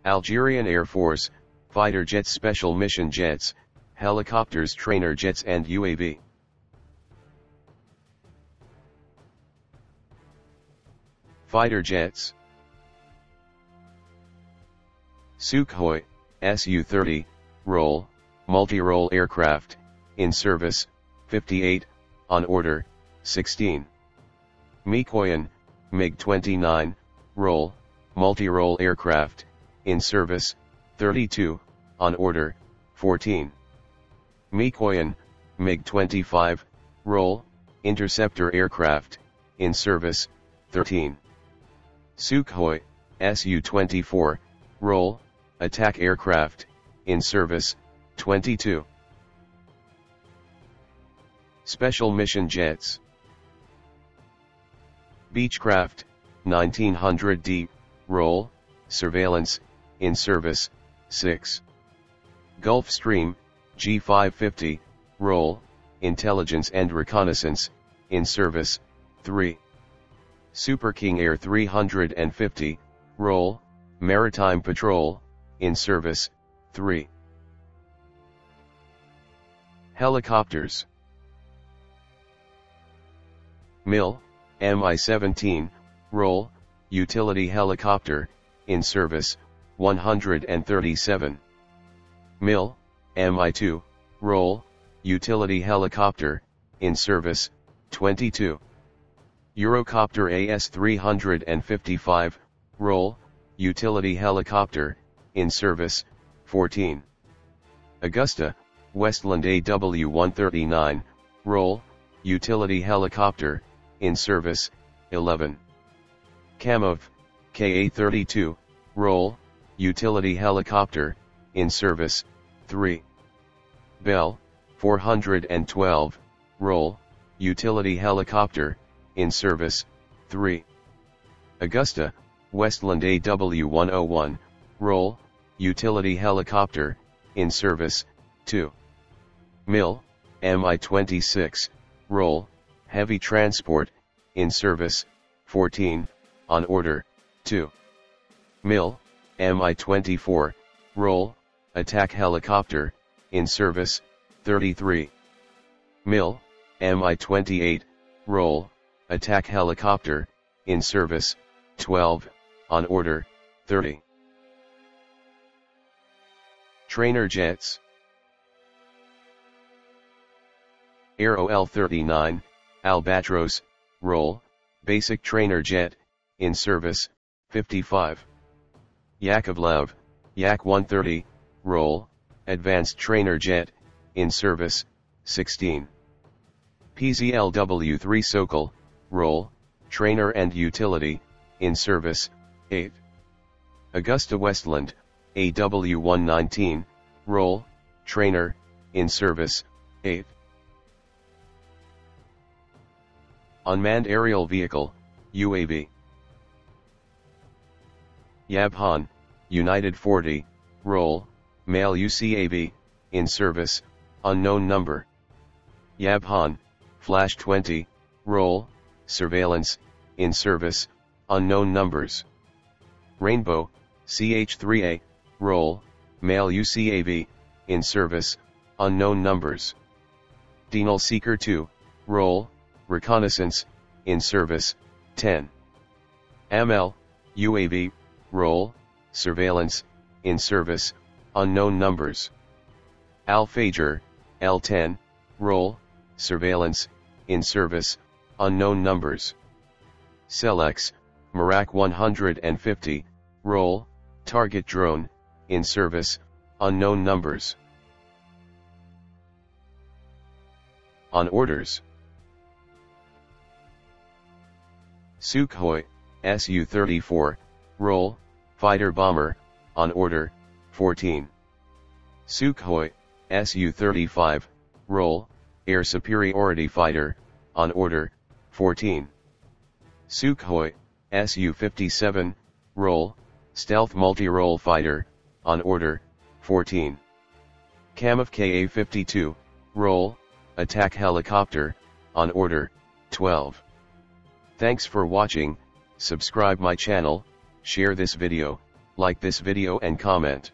Algerian Air Force, fighter jets, special mission jets, helicopters, trainer jets and UAV. Fighter jets. Sukhoi Su-30 Role, multi-role aircraft, in service, 58, on order, 16. Mikoyan MiG-29 Role, multi-role aircraft, in service, 32, on order, 14. Mikoyan MiG-25 Role, interceptor aircraft, in service, 13. Sukhoi Su-24 Role, attack aircraft, in service, 22. Special mission jets. Beechcraft 1900D Role, surveillance, in service, 6. Gulfstream G550 Role, intelligence and reconnaissance, in service, 3. Super King Air 350 Role, maritime patrol, in service, 3. Helicopters. MIL Mi-17 Role, utility helicopter, in service, 137. MIL Mi-2 Role, utility helicopter, in service, 22. Eurocopter AS355 Role, utility helicopter, in service, 14. AgustaWestland AW139 Role, utility helicopter, in service, 11. Kamov Ka-32 Role, utility helicopter, in service, 3. Bell 412 Role, utility helicopter, in service, 3. AgustaWestland AW101 Role, utility helicopter, in service, 2. MIL Mi-26 Role, heavy transport, in service, 14, on order, 2. MIL Mi-24 Role, attack helicopter, in service, 33. MIL Mi-28 Role, attack helicopter, in service, 12, on order, 30. Trainer jets. Aero L-39, Albatros, Role, basic trainer jet, in service, 55. Yakovlev Yak-130 Role, advanced trainer jet, in service, 16. PZL W-3 Sokol Role, trainer and utility, in service, 8. AgustaWestland AW119 Role, trainer, in service, 8. Unmanned aerial vehicle, UAV. Yabhon, United 40, Role, male UCAV, in service, unknown number. Yabhon, Flash-20, Role, surveillance, in service, unknown numbers. Rainbow, CH-3A, Role, male UCAV, in service, unknown numbers. Denel Seeker II Role, reconnaissance, in service, 10. Amel, UAV, Role, surveillance, in service, unknown numbers. Al-Fajr, L-10, Role, surveillance, in service, unknown numbers. Selex, Mirach 150, Role, target drone, in service, unknown numbers. On orders. Sukhoi Su-34 Role, fighter bomber, on order, 14. Sukhoi Su-35 Role, air superiority fighter, on order, 14. Sukhoi Su-57 Role, stealth multi-role fighter, on order, 14. Kamov Ka-32 Role, attack helicopter, on order, 12. Thanks for watching. Subscribe my channel, share this video, like this video and comment.